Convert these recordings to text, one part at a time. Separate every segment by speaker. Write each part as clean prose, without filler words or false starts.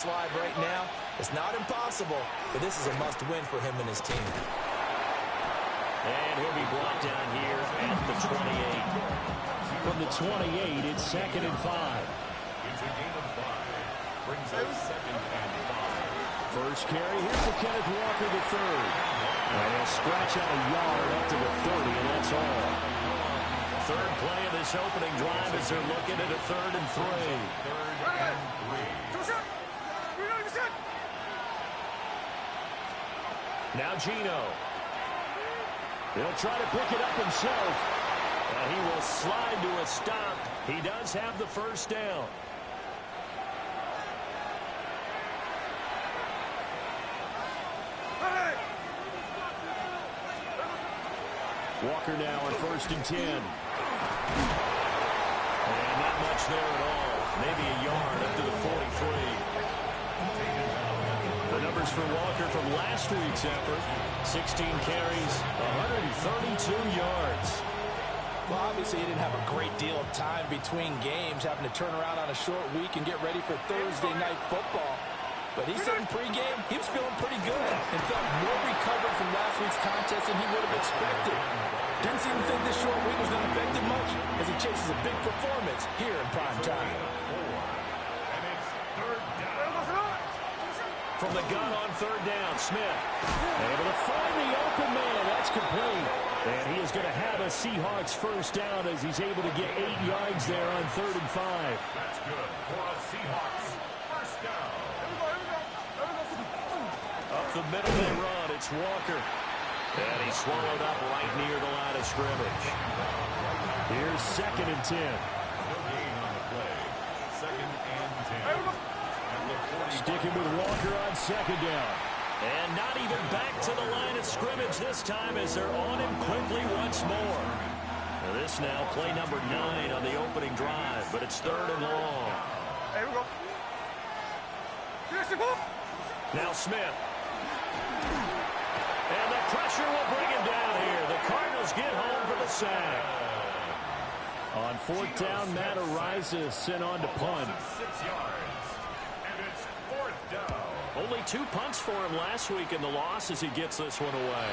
Speaker 1: Slide right now. It's not impossible, but this is a must-win for him and his team.
Speaker 2: And he'll be brought down here at the 28.
Speaker 3: From the 28, it's 2nd and 5.
Speaker 4: It's a gain of 5. Brings us 2nd and 5.
Speaker 3: First carry here for Kenneth Walker, the third. And he'll scratch out a yard up to the 30, and that's all.
Speaker 2: Third play of this opening drive as they're looking at a 3rd and 3.
Speaker 4: 3rd and 3.
Speaker 2: Now Gino.
Speaker 3: He'll try to pick it up himself.
Speaker 2: And he will slide to a stop. He does have the first down.
Speaker 3: Walker now on 1st and 10.
Speaker 2: And not much there at all. Maybe a yard up to the 43. The numbers for Walker from last week's effort. 16 carries, 132 yards.
Speaker 1: Well, obviously he didn't have a great deal of time between games, having to turn around on a short week and get ready for Thursday night football. But he said in pregame he was feeling pretty good and felt more recovered from last week's contest than he would have expected. Didn't seem to think this short week was going to affect him much as he chases a big performance here in prime time.
Speaker 4: And it's 3rd down.
Speaker 2: From the gun on 3rd down, Smith.
Speaker 3: Able to find the open man. That's complete. And he is going to have a Seahawks first down as he's able to get 8 yards there on 3rd and 5.
Speaker 4: That's good for a Seahawks first down.
Speaker 2: Up the middle they run. It's Walker. And he's swallowed up right near the line of scrimmage.
Speaker 3: Here's 2nd and 10.
Speaker 4: No gain on the play. 2nd and 10.
Speaker 3: Sticking with Walker on 2nd down.
Speaker 2: And not even back to the line of scrimmage this time as they're on him quickly once more. Now this now play number 9 on the opening drive, but it's 3rd and long. Now Smith. And the pressure will bring him down here. The Cardinals get home for the sack.
Speaker 3: On 4th down, Matt Ariza sent on to punt.
Speaker 4: 6 yards. And it's 4th down.
Speaker 2: Only 2 punts for him last week in the loss as he gets this one away.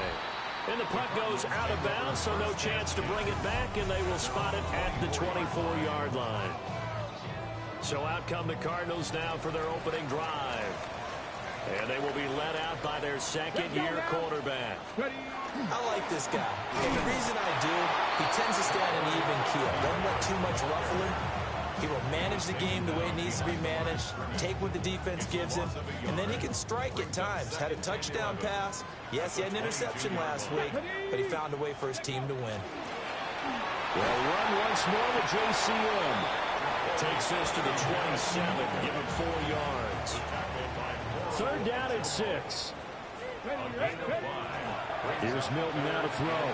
Speaker 2: And the punt goes out of bounds, so no chance to bring it back, and they will spot it at the 24-yard line. So out come the Cardinals now for their opening drive. And they will be led out by their second-year quarterback.
Speaker 1: I like this guy. And the reason I do, he tends to stay on an even keel. Doesn't want too much ruffling. He will manage the game the way it needs to be managed, take what the defense gives him, and then he can strike at times. Had a touchdown pass. Yes, he had an interception last week, but he found a way for his team to win.
Speaker 3: Well, run once more with JCM.
Speaker 2: Takes this to the 27, give him 4 yards.
Speaker 3: 3rd down at 6. Here's Milton now to throw.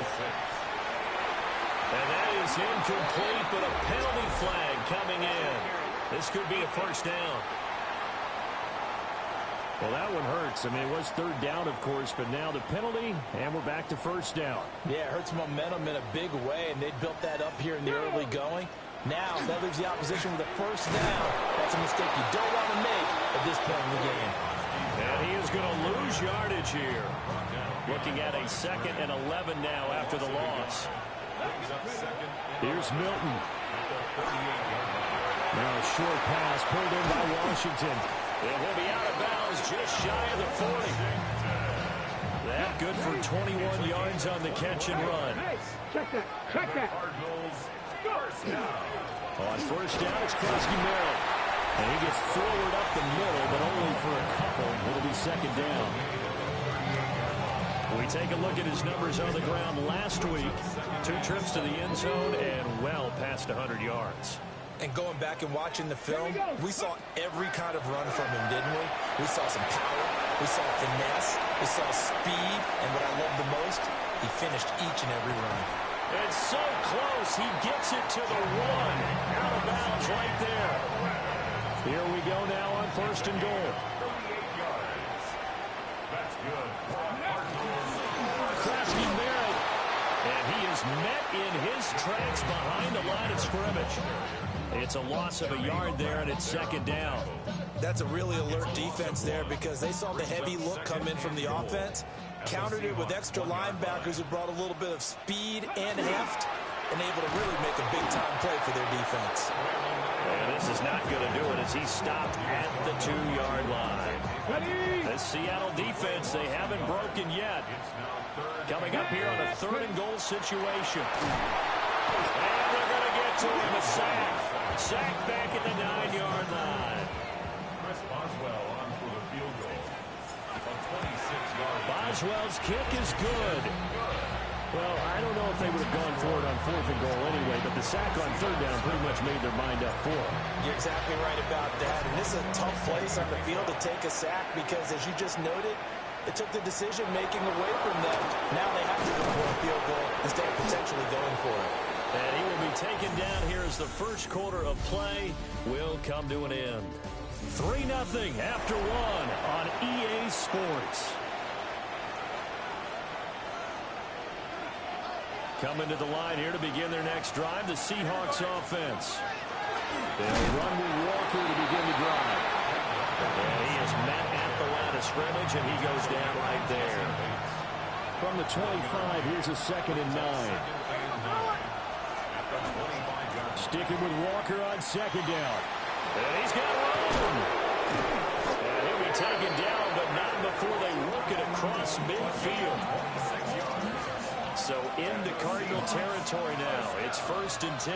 Speaker 2: And that is incomplete, but a penalty flag coming in. This could be a first down.
Speaker 3: Well, that one hurts. I mean, it was 3rd down, of course, but now the penalty, and we're back to first down.
Speaker 1: Yeah, it hurts momentum in a big way, and they built that up here in the early going. Now, that leaves the opposition with a first down. That's a mistake you don't want to make at this point in the game.
Speaker 2: And he is going to lose yardage here. Looking at a 2nd and 11 now after the loss.
Speaker 3: Here's Milton. Now a short pass pulled in by Washington.
Speaker 2: And he'll be out of bounds just shy of the 40. That good for 21 yards on the catch and run.
Speaker 5: Check that.
Speaker 2: On first down, it's Krusky-Merritt.
Speaker 3: And he gets forward up the middle, but only for a couple. It'll be 2nd down.
Speaker 2: We take a look at his numbers on the ground last week. 2 trips to the end zone and well past 100 yards.
Speaker 1: And going back and watching the film, we saw every kind of run from him, didn't we? We saw some power, we saw finesse, we saw speed, and what I love the most, he finished each and every run.
Speaker 2: It's so close, he gets it to the 1. Out of bounds right there.
Speaker 3: Here we go now on 1st and goal.
Speaker 4: That's good.
Speaker 2: Krusky-Merritt, and he is met in his tracks behind the line of scrimmage. It's a loss of a yard there, and it's second down.
Speaker 1: That's a really alert defense there because they saw the heavy look come in from the offense, countered it with extra linebackers who brought a little bit of speed and heft, and able to really make a big-time play for their defense.
Speaker 2: And this is not going to do it as he stopped at the 2-yard line. This Seattle defense, they haven't broken yet. Coming up here on a 3rd-and-goal situation. And they're going to get to him, a sack. Sack back at the 9-yard line.
Speaker 4: Chris Boswell on for the field goal. A 26-yard.
Speaker 2: Boswell's kick is good.
Speaker 3: Well, I don't know if they would have gone for it on 4th and goal anyway, but the sack on 3rd down pretty much made their mind up for it.
Speaker 1: You're exactly right about that. And this is a tough place on the field to take a sack because, as you just noted, it took the decision-making away from them. Now they have to go for a field goal instead of potentially going for it.
Speaker 2: And he will be taken down here as the first quarter of play will come to an end. 3-0 after 1 on EA Sports. Coming to the line here to begin their next drive, the Seahawks offense. They'll run with Walker to begin the drive. And he is met at the line of scrimmage, and he goes down right there.
Speaker 3: From the 25, here's a 2nd and 9. Sticking with Walker on 2nd down.
Speaker 2: And he's got room. And he'll be taken down, but not before they work it across midfield. So into Cardinal territory now. It's 1st and 10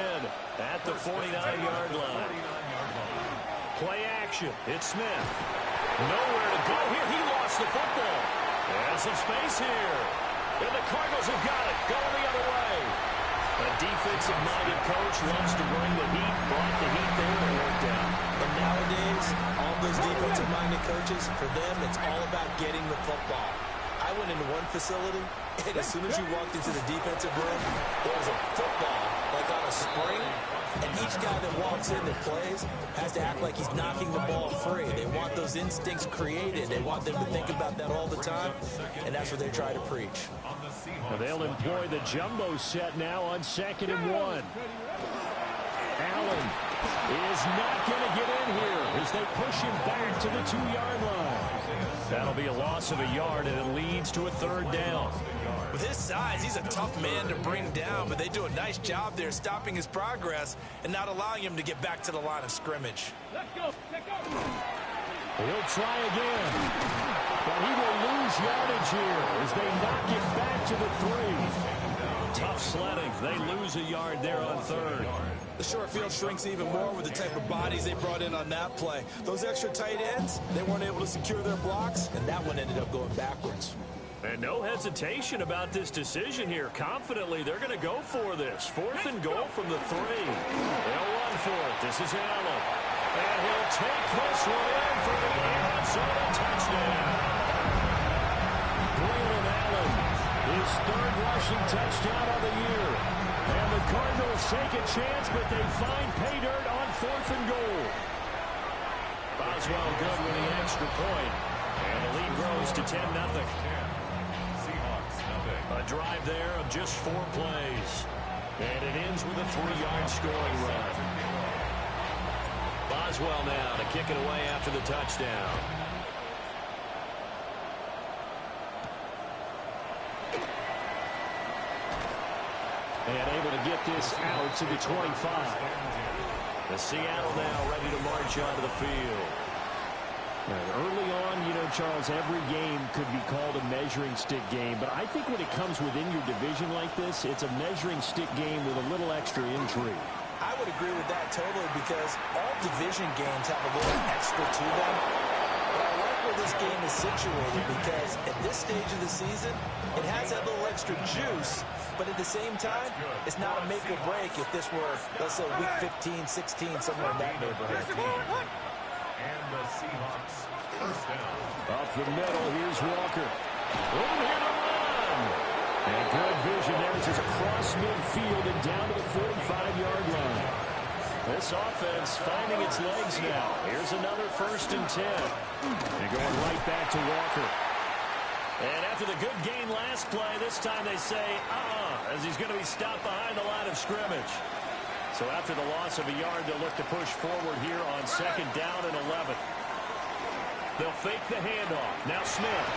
Speaker 2: at the 49-yard line. Play action. It's Smith. Nowhere to go here. He lost the football. And some space here. And the Cardinals have got it. Going the other way. A defensive-minded coach loves to bring the heat. Brought the heat there and worked out.
Speaker 1: And nowadays, all those defensive-minded coaches, for them, it's all about getting the football. I went into one facility, and as soon as you walked into the defensive room, there was a football, like on a spring, and each guy that walks in that plays has to act like he's knocking the ball free. They want those instincts created. They want them to think about that all the time, and that's what they try to preach.
Speaker 3: Well, they'll employ the jumbo set now on 2nd and 1. Allen is not going to get in here as they push him back to the 2-yard line.
Speaker 2: That'll be a loss of a yard, and it leads to a 3rd down.
Speaker 1: With his size, he's a tough man to bring down, but they do a nice job there stopping his progress and not allowing him to get back to the line of scrimmage.
Speaker 5: Let's go.
Speaker 3: He'll try again. But he will lose yardage here as they knock him back to the 3.
Speaker 2: Tough sledding. They lose a yard there on 3rd.
Speaker 1: The short field shrinks even more with the type of bodies they brought in on that play. Those extra tight ends, they weren't able to secure their blocks, and that one ended up going backwards.
Speaker 2: And no hesitation about this decision here. Confidently, they're going to go for this. 4th and goal from the 3. They'll run for it. This is Allen. And he'll take this one in for the Arizona touchdown.
Speaker 3: Braylon Allen, his 3rd rushing touchdown of the year. And the Cardinals take a chance, but they find pay dirt on 4th and goal.
Speaker 2: Boswell good with the extra point. And the lead grows to 10-0. A drive there of just 4 plays. And it ends with a 3-yard scoring run. Boswell now to kick it away after the touchdown.
Speaker 3: And able to get this out to the 25.
Speaker 2: The Seattle now ready to march onto the field.
Speaker 3: And early on, you know, Charles, every game could be called a measuring stick game. But I think when it comes within your division like this, it's a measuring stick game with a little extra intrigue.
Speaker 1: I would agree with that totally because all division games have a little extra to them. But I like where this game is situated because at this stage of the season, it has that little extra juice. But at the same time, it's not a make or break if this were, let's say, week 15, 16, somewhere in that neighborhood.
Speaker 4: And the Seahawks first down.
Speaker 3: Up the middle, here's Walker. Over here to run. And good vision there as he's across midfield and down to the 45-yard line.
Speaker 2: This offense finding its legs now. Here's another 1st and 10.
Speaker 3: And going right back to Walker.
Speaker 2: And after the good gain last play, this time they say, as he's going to be stopped behind the line of scrimmage. So after the loss of a yard, they'll look to push forward here on 2nd down and 11. They'll fake the handoff. Now Smith.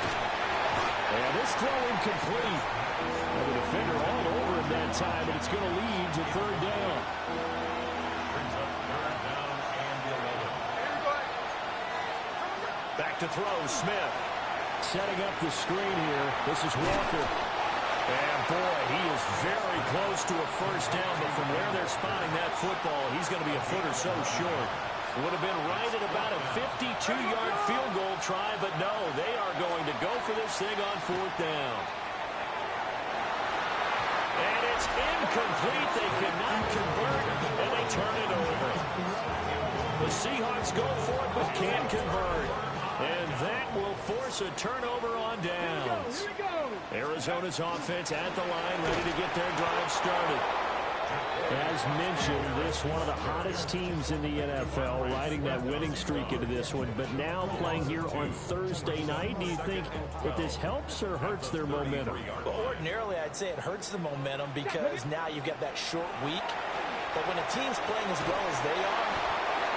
Speaker 3: And this throw incomplete. And the defender all over him that time, and it's going to lead to 3rd down.
Speaker 4: Brings up 3rd down and 11.
Speaker 2: Back to throw, Smith.
Speaker 3: Setting up the screen here. This is Walker.
Speaker 2: And boy, he is very close to a 1st down, but from where they're spotting that football, he's going to be a foot or so short. Would have been right at about a 52-yard field goal try, but no, they are going to go for this thing on 4th down. And it's incomplete. They cannot convert, and they turn it over. The Seahawks go for it, but can't convert. And that will force a turnover on downs. Arizona's offense at the line, ready to get their drive started.
Speaker 3: As mentioned, this one of the hottest teams in the NFL, riding that winning streak into this one, but now playing here on Thursday night. Do you think that this helps or hurts their momentum?
Speaker 1: Well, ordinarily, I'd say it hurts the momentum because now you've got that short week. But when a team's playing as well as they are,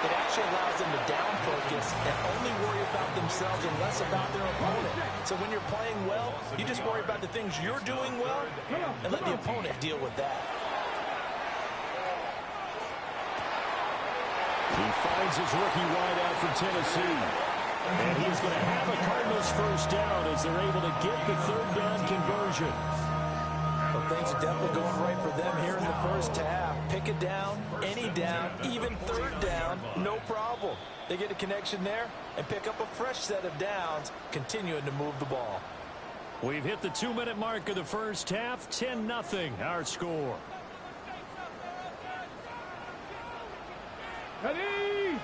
Speaker 1: it actually allows them to down focus and only worry about themselves and less about their opponent. So when you're playing well, you just worry about the things you're doing well and let the opponent deal with that.
Speaker 3: He finds his rookie wideout from Tennessee. And he's going to have a Cardinals 1st down as they're able to get the 3rd down conversion.
Speaker 1: Well, things are definitely going right for them here in the 1st half. Pick a down, any down, even 3rd down, no problem. They get a connection there and pick up a fresh set of downs, continuing to move the ball.
Speaker 2: We've hit the 2-minute mark of the 1st half, 10-0 our score.
Speaker 5: Ready?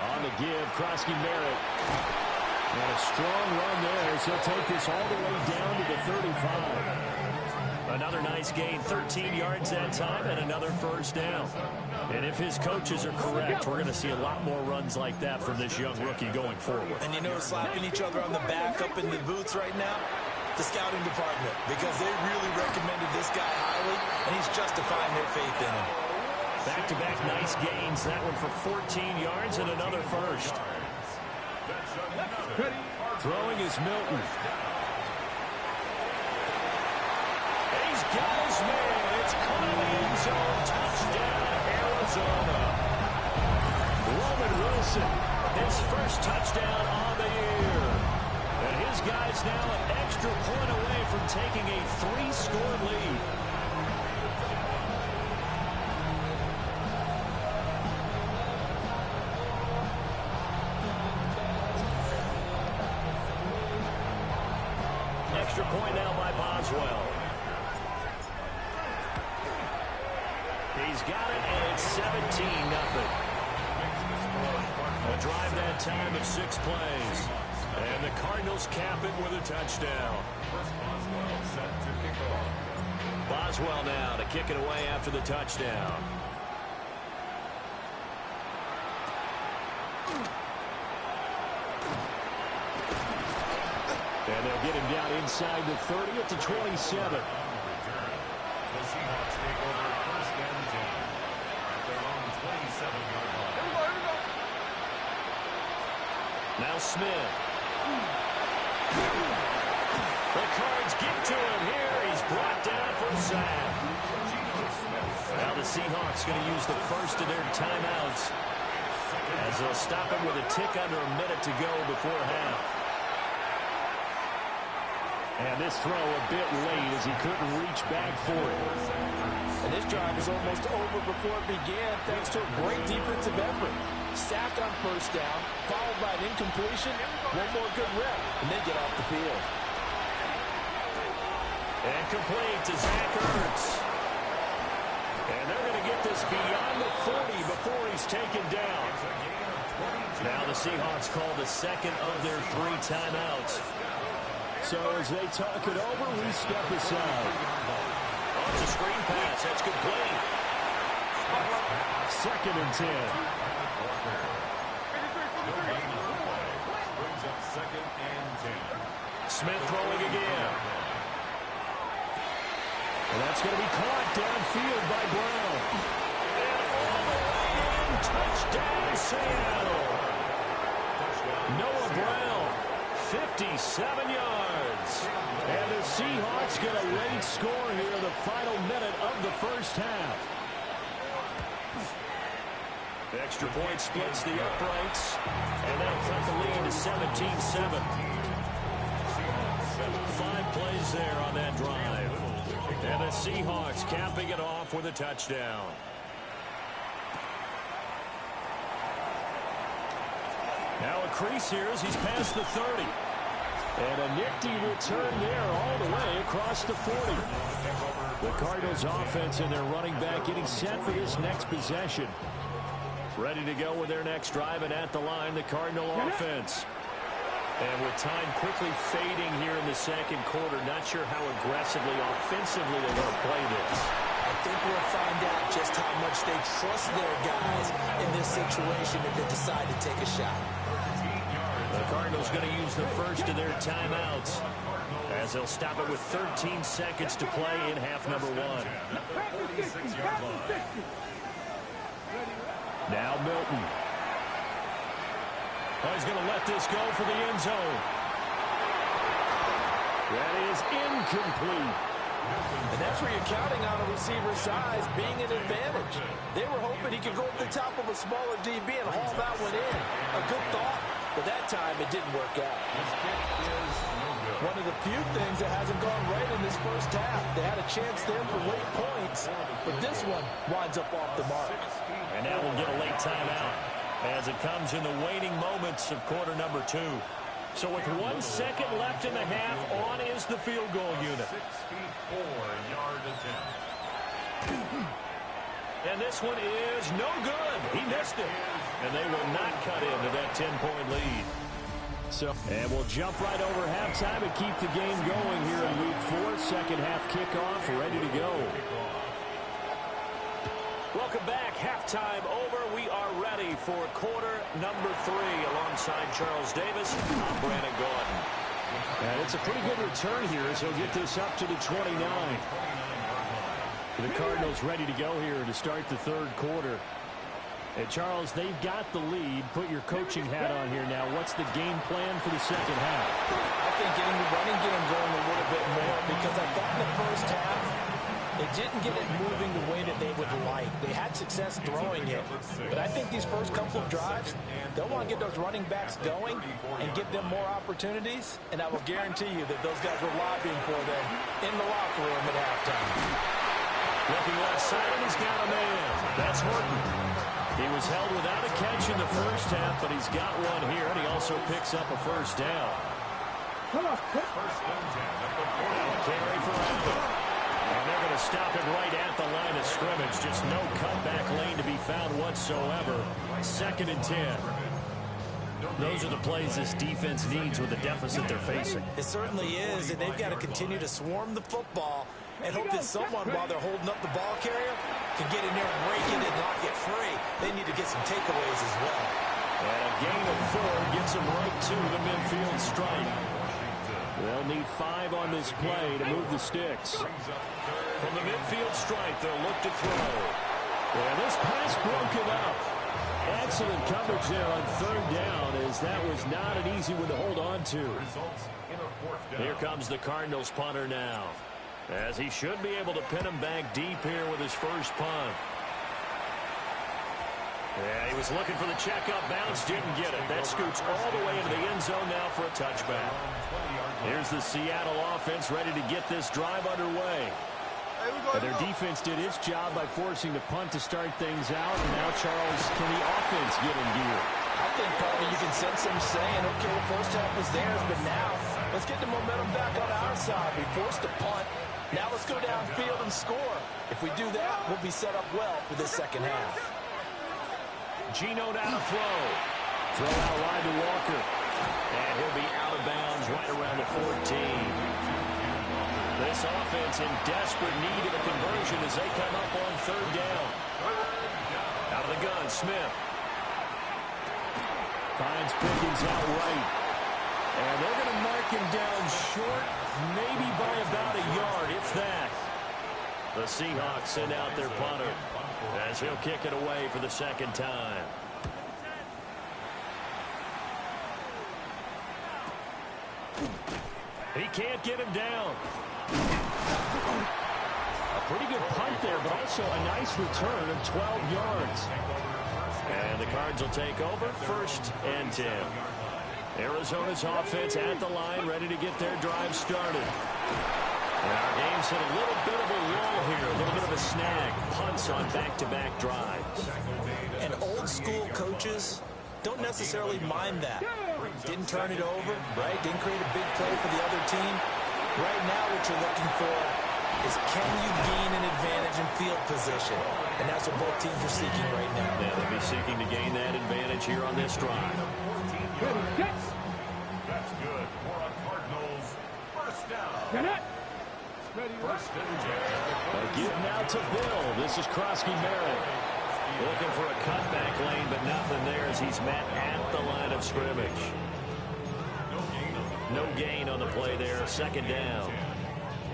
Speaker 3: On the give, Krosky Merritt. And a strong run there as he'll take this all the way down to the 35.
Speaker 2: Another nice gain, 13 yards that time, and another 1st down. And if his coaches are correct, we're going to see a lot more runs like that from this young rookie going forward.
Speaker 1: And you know, slapping each other on the back up in the booths right now? The scouting department, because they really recommended this guy highly, and he's justifying their faith in him.
Speaker 2: Back-to-back nice gains, that one for 14 yards and another 1st.
Speaker 3: Throwing is Milton.
Speaker 2: He's got his man. It's caught in the end zone. Touchdown, Arizona. Roman Wilson, his 1st touchdown on the year. And his guy's now an extra point away from taking a 3-score lead. Extra point now by Boswell. He's got it, and it's 17-0. A drive that time of 6 plays. And the Cardinals cap it with a touchdown.
Speaker 4: Boswell set to kick off.
Speaker 2: Boswell now to kick it away after the touchdown.
Speaker 3: And they'll get him down inside the 30 at the 27.
Speaker 4: The Seahawks take over 1st and 10 at their own 27-yard line.
Speaker 2: Now Smith. The Cards get to him here. He's brought down for a sack. Now the Seahawks going to use the 1st of their timeouts as they'll stop him with a tick under a minute to go before half.
Speaker 3: And this throw a bit late as he couldn't reach back for it.
Speaker 1: And this drive is almost over before it began thanks to a great defensive effort. Sack on 1st down, followed by an incompletion, one more good rep, and they get off the field.
Speaker 2: And complete to Zach Ertz. And they're going to get this beyond the 40 before he's taken down. Now the Seahawks call the 2nd of their 3 timeouts.
Speaker 3: So as they talk it over, we step aside.
Speaker 2: Oh, it's a screen pass. That's complete.
Speaker 3: 2nd and 10.
Speaker 4: Brings up 2nd and 10.
Speaker 2: Smith throwing again.
Speaker 3: And that's It's going to be caught downfield by Brown.
Speaker 2: And all the way in, touchdown Seattle. Noah Brown, 57 yards.
Speaker 3: And the Seahawks get a late score here in the final minute of the first half.
Speaker 2: The extra point splits the uprights, and that'll cut the lead to 17-7. 5 plays there on that drive. And the Seahawks capping it off with a touchdown. Now a crease here as he's past the 30.
Speaker 3: And a nifty return there all the way across the 40. The Cardinals offense and their running back getting set for this next possession.
Speaker 2: Ready to go with their next drive, and at the line, the Cardinal offense. And with time quickly fading here in the second quarter, not sure how aggressively, offensively they're going to play this.
Speaker 1: I think we'll find out just how much they trust their guys in this situation if they decide to take a shot.
Speaker 2: The Cardinals going to use the first of their timeouts as they'll stop it with 13 seconds to play in half number 1.
Speaker 3: Now Milton.
Speaker 2: Oh, he's going to let this go for the end zone.
Speaker 3: That is incomplete.
Speaker 1: And that's where you're counting on a receiver's size being an advantage. They were hoping he could go over the top of a smaller DB and haul that one in. A good thought, but that time it didn't work out. One of the few things that hasn't gone right in this first half. They had a chance there for late points, but this one winds up off the mark.
Speaker 2: And now we'll get a late timeout as it comes in the waning moments of quarter number 2. So with 1 second left in the half, on is the field goal unit.
Speaker 4: 64-yard attempt.
Speaker 2: And this one is no good. He missed it. And they will not cut into that 10-point lead.
Speaker 3: And we'll jump right over halftime and keep the game going here in week 4. Second half kickoff, ready to go.
Speaker 2: Welcome back. Halftime over. We are ready for quarter number 3 alongside Charles Davis. I'm Brandon Gordon.
Speaker 3: And it's a pretty good return here as he'll get this up to the 29. The Cardinals ready to go here to start the third quarter. And Charles, they've got the lead. Put your coaching hat on here now. What's the game plan for the second half?
Speaker 1: I think getting the running game going a little bit more, because I thought in the first half they didn't get it moving the way that they would like. They had success throwing it, but I think these first couple of drives, they'll want to get those running backs going and give them more opportunities, and I will guarantee you that those guys were lobbying for them in the locker room at halftime.
Speaker 2: Looking left side, and he's got a man. That's Horton. He was held without a catch in the first half, but he's got one here, and he also picks up a first down.
Speaker 4: First and 10 at the 40.
Speaker 2: Carry for Allen. And they're going to stop it right at the line of scrimmage. Just no cutback lane to be found whatsoever. Second and 10. Those are the plays this defense needs with the deficit they're facing.
Speaker 1: It certainly is, and they've got to continue to swarm the football and hope that someone, while they're holding up the ball carrier, can get in there and break it and knock it free. They need to get some takeaways as well.
Speaker 2: And a gain of 4 gets them right to the midfield stripe.
Speaker 3: They'll need 5 on this play to move the sticks.
Speaker 2: From the midfield stripe, they'll look to throw.
Speaker 3: And this pass broken up. Excellent coverage there on third down, as that was not an easy one to hold on to.
Speaker 2: Here comes the Cardinals punter now, as he should be able to pin him back deep here with his first punt. Yeah, he was looking for the checkup bounce, didn't get it. That scoots all the way into the end zone now for a touchback. Here's the Seattle offense ready to get this drive underway.
Speaker 3: And their defense did its job by forcing the punt to start things out. And now, Charles, can the offense get in gear?
Speaker 1: I think probably you can sense them saying, okay, the first half was theirs, but now let's get the momentum back on our side. We forced a punt. Now let's go downfield and score. If we do that, we'll be set up well for this second half.
Speaker 2: Gino down to throw.
Speaker 3: Throw out wide to Walker.
Speaker 2: And he'll be out of bounds right around the 14. This offense in desperate need of a conversion as they come up on third down. Out of the gun, Smith.
Speaker 3: Finds Pickens out right. And they're going to mark him down short, maybe by about a yard, if that.
Speaker 2: The Seahawks send out their punter as he'll kick it away for the second time. He can't get him down. A pretty good punt there, but also a nice return of 12 yards. And the Cards will take over, 1st and 10. Arizona's offense at the line, ready to get their drive started. And our game's hit a little bit of a lull here, a little bit of a snag. Punts on back-to-back drives.
Speaker 1: And old-school coaches don't necessarily mind that. Didn't turn it over, right? Didn't create a big play for the other team. Right now what you're looking for is can you gain an advantage in field position? And that's what both teams are seeking right now.
Speaker 2: Yeah, they'll be seeking to gain that advantage here on this drive.
Speaker 4: That's good for a Cardinals first down. First and 10.
Speaker 3: A give now to Bill. This is Krosky Merritt.
Speaker 2: Looking for a cutback lane, but nothing there as he's met at the line of scrimmage. No gain on the play there. Second down.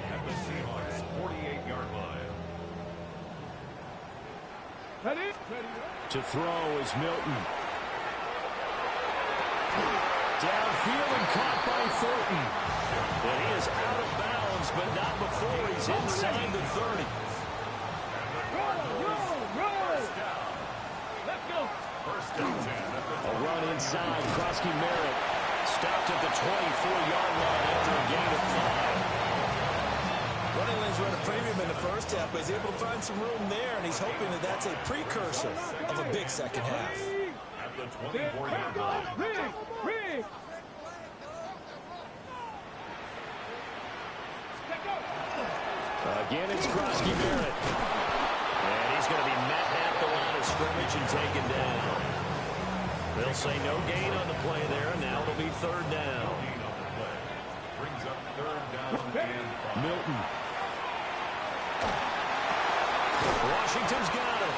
Speaker 4: At the Seahawks 48-yard line.
Speaker 3: To throw is Milton. Downfield and caught by Thornton.
Speaker 2: And he is out of bounds, but not before he's inside the 30.
Speaker 4: First and 10.
Speaker 3: A run inside. Krosky Merritt stopped at the 24-yard line after a gain of 5.
Speaker 1: Running lanes were at a premium in the first half, but he's able to find some room there, and he's hoping that that's a precursor of a big second half.
Speaker 4: At the 24-yard line.
Speaker 3: Again, it's Krosky Merritt.
Speaker 2: And he's going to be met at the line of scrimmage and taken down. They'll say no gain on the play there, and now it'll be third down.
Speaker 4: Brings up third down and 5.
Speaker 3: Milton.
Speaker 2: Washington's got it.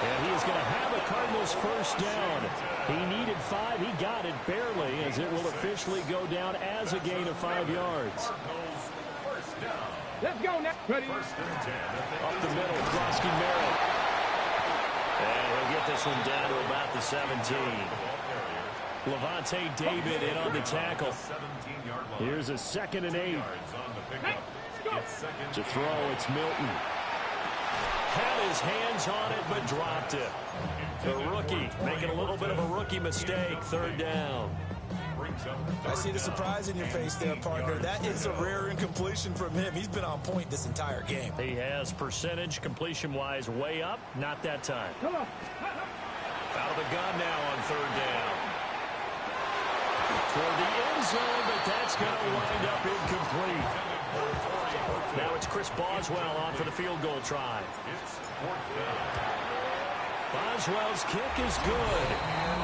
Speaker 3: And he is going to have a Cardinals first down. He needed 5. He got it barely, as it will officially go down as a gain of 5 yards.
Speaker 4: Cardinals first down.
Speaker 5: Let's go now. Ready?
Speaker 4: First and 10.
Speaker 3: Up the middle, Krosky Merritt.
Speaker 2: And he'll get this one down to about the 17.
Speaker 3: Levante David in on the tackle.
Speaker 4: 17-yard line.
Speaker 3: Here's a 2nd and 8.
Speaker 4: Yards on the pickup. It's second.
Speaker 3: To throw, it's Milton.
Speaker 2: Had his hands on it, but dropped it. The rookie making a little bit of a rookie mistake. Third down.
Speaker 1: I see the surprise in your face there, partner. That is a rare incompletion from him. He's been on point this entire game.
Speaker 2: He has percentage completion-wise way up. Not that time.
Speaker 5: Come on.
Speaker 2: Out of the gun now on third down. Toward the end zone, but that's going to wind up incomplete. Now it's Chris Boswell on for the field goal try. Boswell's kick is good.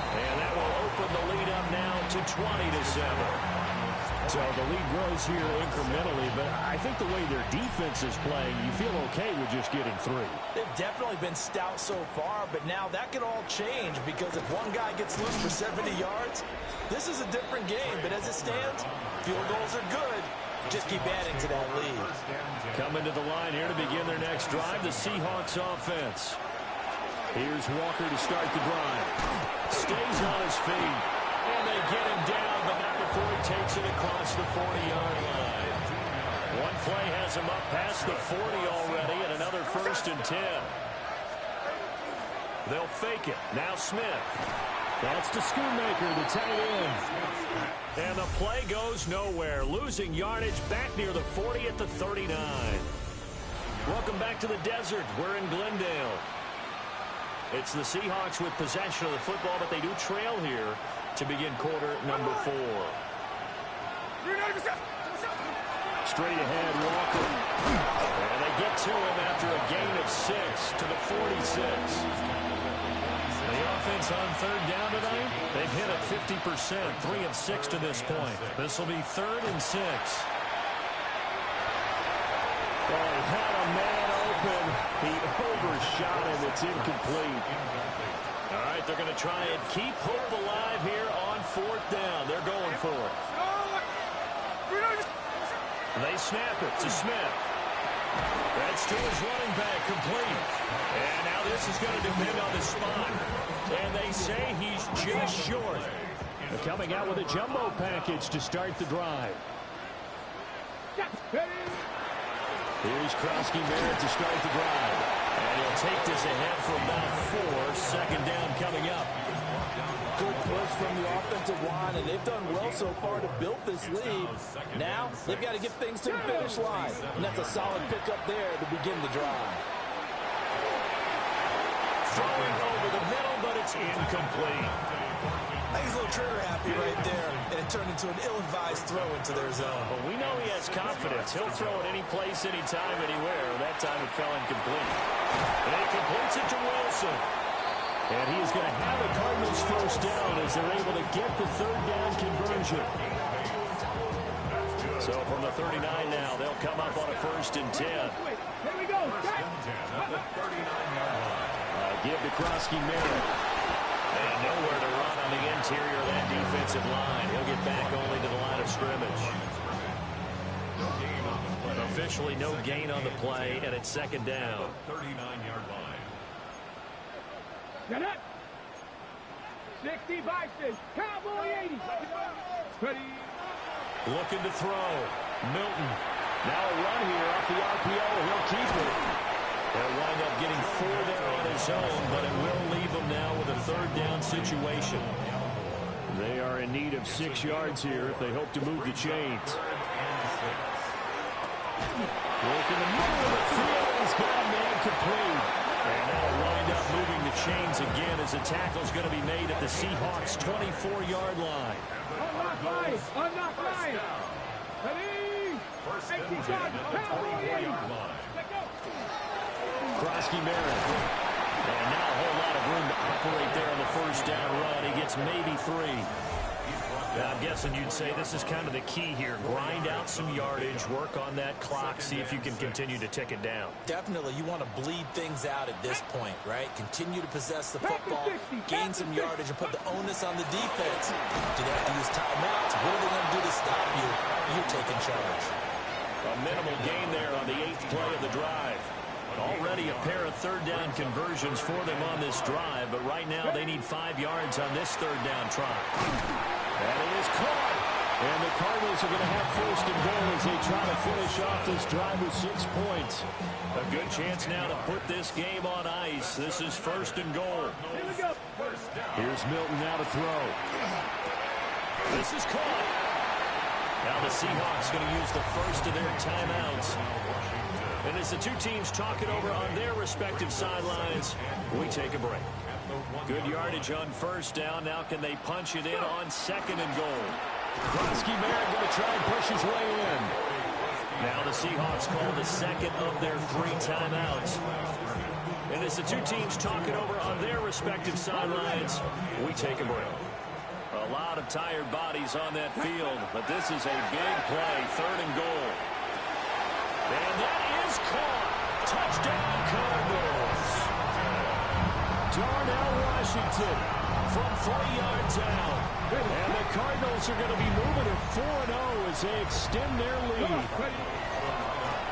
Speaker 2: And that will open the lead up now to 20-7.
Speaker 3: So the lead grows here incrementally, but I think the way their defense is playing, you feel okay with just getting 3.
Speaker 1: They've definitely been stout so far, but now that could all change because if one guy gets loose for 70 yards, this is a different game. But as it stands, field goals are good. Just keep adding to that lead.
Speaker 2: Coming to the line here to begin their next drive, the Seahawks offense.
Speaker 3: Here's Walker to start the drive.
Speaker 2: Stays on his feet. And they get him down, but not before he takes it across the 40-yard line. One play has him up past the 40 already, and another 1st and 10. They'll fake it. Now Smith.
Speaker 3: That's to Schoonmaker, the tight end.
Speaker 2: And the play goes nowhere. Losing yardage back near the 40 at the 39. Welcome back to the desert. We're in Glendale. It's the Seahawks with possession of the football, but they do trail here to begin quarter number 4.
Speaker 3: Straight ahead, Walker.
Speaker 2: And they get to him after a gain of 6 to the 46. The offense on third down tonight, they've hit it 50%, 3 of 6 to this point. This will be 3rd and 6.
Speaker 3: They had a man open. He overshot him. It's incomplete.
Speaker 2: All right, they're going to try and keep hope alive here on 4th down. They're going for it. They snap it to Smith. That's to his running back, complete. And now this is going to depend on the spot. And they say he's just short.
Speaker 3: They're coming out with a jumbo package to start the drive. Here's Krosky-Merritt to start the drive.
Speaker 2: And he'll take this ahead for about 4. Second down coming up.
Speaker 1: Good push from the offensive line, and they've done well so far to build this lead. Now, they've got to get things to the finish line. And that's a solid pickup there to begin the drive.
Speaker 2: Throwing over the middle, but it's incomplete.
Speaker 6: He's a little trigger happy right there, and it turned into an ill-advised throw into their zone.
Speaker 2: But we know he has confidence. He'll throw it any place, anytime, anywhere. That time it fell incomplete. And he completes it to Wilson.
Speaker 3: And he is going to have a Cardinals first down as they're able to get the third down conversion.
Speaker 2: So from the 39 now, they'll come up on a 1st and 10.
Speaker 5: Here we go.
Speaker 3: Give to Krosky-Merritt.
Speaker 2: And nowhere to run on the interior of that defensive line. He'll get back only to the line of scrimmage. Officially no gain on the play, and it's 2nd down.
Speaker 4: 39-yard line.
Speaker 5: Get it. 60 Bison. Cowboy 80. Ready.
Speaker 2: Looking to throw. Milton. Now a run here off the RPO. He'll keep it. They'll wind up getting 4 there on his own, but it will leave him now with a 3rd down situation.
Speaker 3: They are in need of 6 yards here if they hope to move the chains. Look in the middle of the field. He's got a man complete.
Speaker 2: And that'll wind up moving the chains again as the tackle's going to be made at the Seahawks' 24-yard line.
Speaker 5: Unlock line. Unlock line. Ready. 80 yards. Cowboy 80. Let go.
Speaker 2: Krosky-Merritt. And now a whole lot of room to operate there on the 1st down run. He gets maybe 3. Now, I'm guessing you'd say this is kind of the key here. Grind out some yardage, work on that clock, see if you can continue to tick it down.
Speaker 6: Definitely, you want to bleed things out at this point, right? Continue to possess the football, gain some yardage, and put the onus on the defense. Do they have to use timeouts? What are they going to do to stop you? You're taking charge.
Speaker 2: A minimal gain there on the 8th play of the drive. Already a pair of 3rd down conversions for them on this drive, but right now they need 5 yards on this 3rd down try.
Speaker 3: And it is caught. And the Cardinals are going to have 1st and goal as they try to finish off this drive with 6 points.
Speaker 2: A good chance now to put this game on ice. This is 1st and goal.
Speaker 5: Here we go.
Speaker 3: Here's Milton now to throw.
Speaker 2: This is caught. Now the Seahawks going to use the first of their timeouts. And as the two teams talk it over on their respective sidelines, we take a break. Good yardage on 1st down. Now can they punch it in on 2nd and goal?
Speaker 3: Krosky-Merritt going to try and push his way in.
Speaker 2: Now the Seahawks call the 2nd of their 3 timeouts. And as the two teams talk it over on their respective sidelines, we take a break. A lot of tired bodies on that field, but this is a big play, 3rd and goal. And that is caught. Touchdown, Cardinals.
Speaker 3: Darnell Washington from 3 yards out. And the Cardinals are going to be moving to 4-0 as they extend their lead.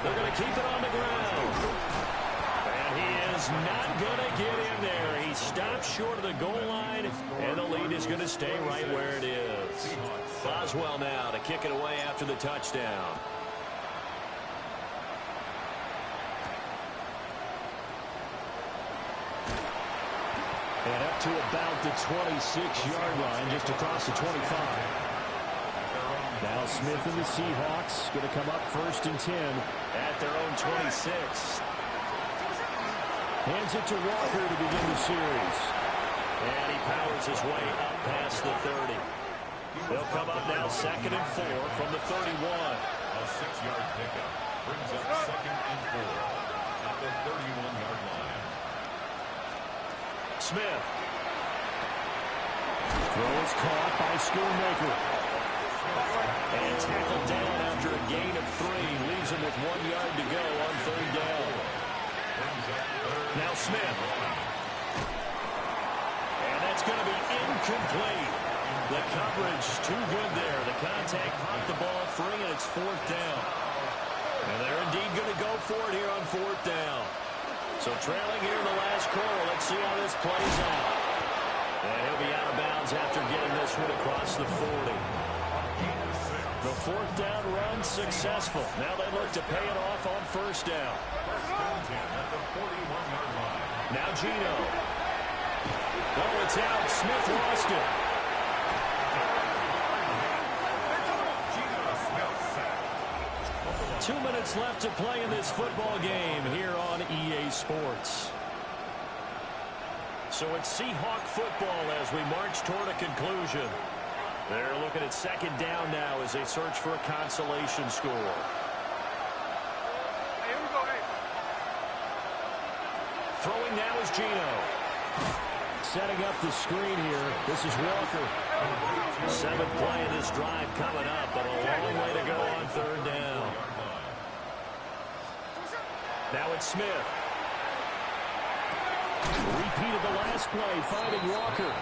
Speaker 2: They're going to keep it on the ground. And he is not going to get in there. He stops short of the goal line, and the lead is going to stay right where it is. Boswell now to kick it away after the touchdown.
Speaker 3: And up to about the 26-yard line, just across the 25. Now Smith and the Seahawks going to come up 1st and 10.
Speaker 2: At their own 26.
Speaker 3: Hands it to Walker to begin the series.
Speaker 2: And he powers his way up past the 30. They'll come up now 2nd and 4 from the 31.
Speaker 4: A 6-yard pickup brings up 2nd and 4 at the 31-yard line.
Speaker 2: Smith.
Speaker 3: Throw is caught by Schoonmaker.
Speaker 2: And tackled down after a gain of 3. Leaves him with 1 yard to go on 3rd down. Now Smith. And that's going to be incomplete. The coverage too good there. The contact popped the ball free, and it's 4th down. And they're indeed going to go for it here on 4th down. So trailing here in the last quarter. Let's see how this plays out. And he'll be out of bounds after getting this one across the 40. The 4th down run successful. Now they look to pay it off on 1st down. Now Gino. Oh, it's out. Smith lost it. 2 minutes left to play in this football game here on EA Sports. So it's Seahawk football as we march toward a conclusion. They're looking at 2nd down now as they search for a consolation score. Throwing now is Gino. Setting up the screen here. This is Walker. 7th play of this drive coming up, but a long way to go on 3rd down. Now it's Smith. Repeated the last play, finding Walker.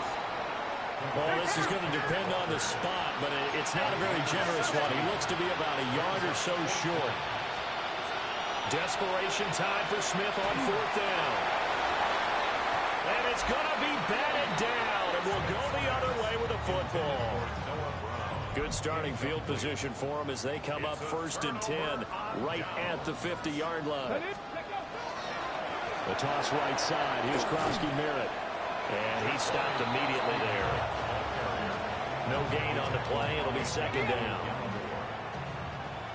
Speaker 2: Well, this is going to depend on the spot, but it's not a very generous one. He looks to be about a yard or so short. Desperation time for Smith on 4th down. And it's going to be batted down, and we'll go the other way with a football. Good starting field position for them as they come up 1st and 10, right at the 50-yard line. The toss right side. Here's Krosky Merritt. And he stopped immediately there. No gain on the play. It'll be 2nd down.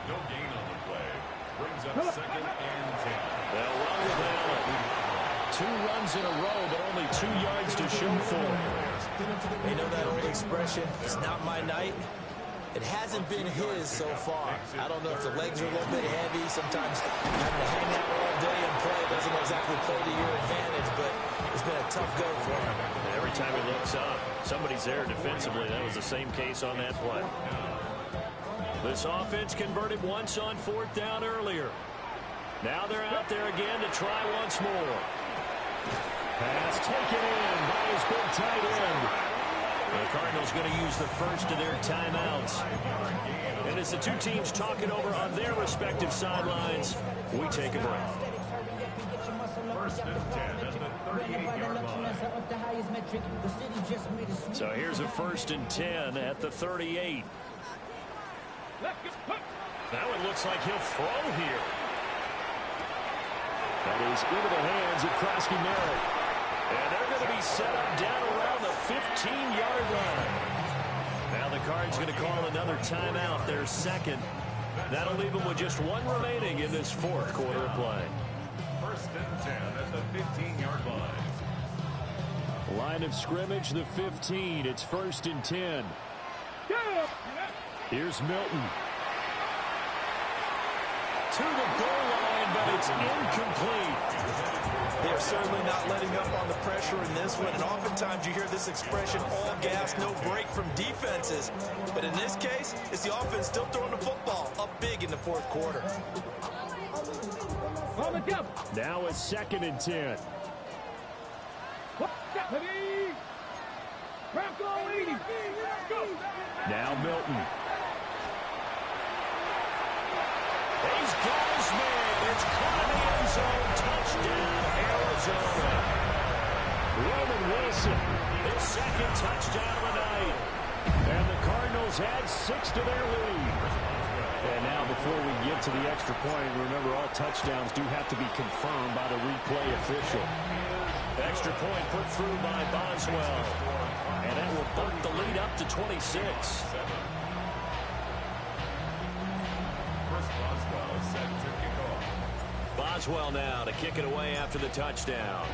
Speaker 4: No gain on the play. Brings up 2nd and 10.
Speaker 2: They'll run with Allen. 2 runs in a row, but only 2 yards to shoot for.
Speaker 6: You know that old expression, it's not my night? It hasn't been his so far. I don't know if the legs are a little bit heavy. Sometimes having to hang out all day and play doesn't exactly play to your advantage, but it's been a tough go for him.
Speaker 2: Every time he looks up, somebody's there defensively. That was the same case on that play. This offense converted once on 4th down earlier. Now they're out there again to try once more. Pass taken in by his big tight end. The Cardinals going to use the first of their timeouts. And as the 2 teams talking over on their respective sidelines, we take a break.
Speaker 4: 1st and 10 at the 38-yard line.
Speaker 2: So here's a 1st and 10 at the 38. Now it looks like he'll throw here. That is into the hands of Krosky Merritt. And they're going to be set up down around the 15-yard line. Now the Cards going to call another timeout, their 2nd. That'll leave them with just 1 remaining in this 4th quarter of play.
Speaker 4: 1st and 10 at the 15-yard line.
Speaker 3: Line of scrimmage, the 15. It's 1st and 10. Here's Milton.
Speaker 2: To the goal line, but it's incomplete.
Speaker 6: They're certainly not letting up on the pressure in this one, and oftentimes you hear this expression, all gas, no break from defenses. But in this case, it's the offense still throwing the football up big in the 4th quarter.
Speaker 3: Now it's 2nd and 10. Now Milton.
Speaker 2: He's got his man. It's caught in the end zone. Touchdown, Arizona.
Speaker 3: Roman Wilson.
Speaker 2: His 2nd touchdown of the night.
Speaker 3: And the Cardinals add 6 to their lead. And now before we get to the extra point, remember all touchdowns do have to be confirmed by the replay official.
Speaker 2: Extra point put through by Boswell. And that will bump the lead up to 26. Boswell now to kick it away after the touchdown.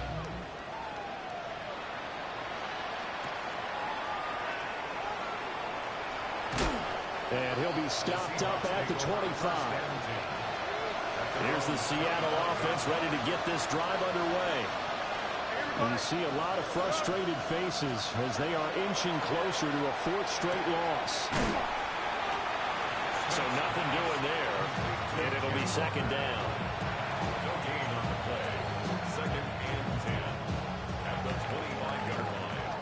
Speaker 3: And he'll be stopped up at the 25.
Speaker 2: Here's the Seattle offense ready to get this drive underway.
Speaker 3: And you see a lot of frustrated faces as they are inching closer to a 4th straight loss.
Speaker 2: So nothing doing there. And it'll be 2nd down.
Speaker 4: No gain on the play. 2nd and 10 at the 25-yard line.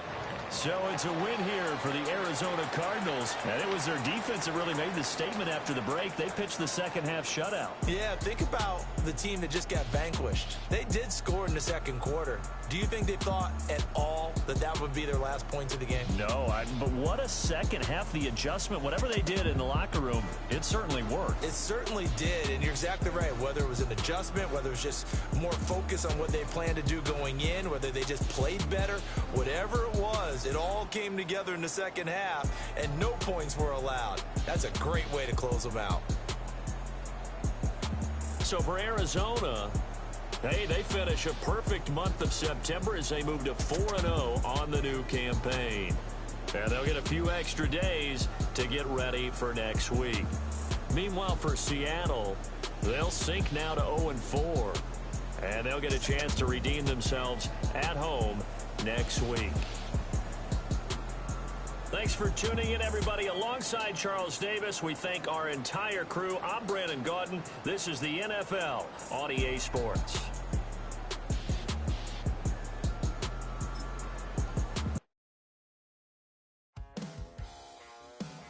Speaker 3: So it's a win here for the Arizona Cardinals. And it was their defense that really made the statement after the break. They pitched the second half shutout.
Speaker 6: Yeah, think about the team that just got vanquished. They did score in the second quarter. Do you think they thought at all that that would be their last points of the game?
Speaker 3: No, but what a second half. The adjustment, whatever they did in the locker room, it certainly worked.
Speaker 6: It certainly did, and you're exactly right. Whether it was an adjustment, whether it was just more focus on what they planned to do going in, whether they just played better, whatever it was, it all came together in the second half, and no points were allowed. That's a great way to close them out.
Speaker 2: So for Arizona, hey, they finish a perfect month of September as they move to 4-0 on the new campaign. And they'll get a few extra days to get ready for next week. Meanwhile, for Seattle, they'll sink now to 0-4. And they'll get a chance to redeem themselves at home next week. Thanks for tuning in, everybody. Alongside Charles Davis, we thank our entire crew. I'm Brandon Gaudin. This is the NFL on EA Sports.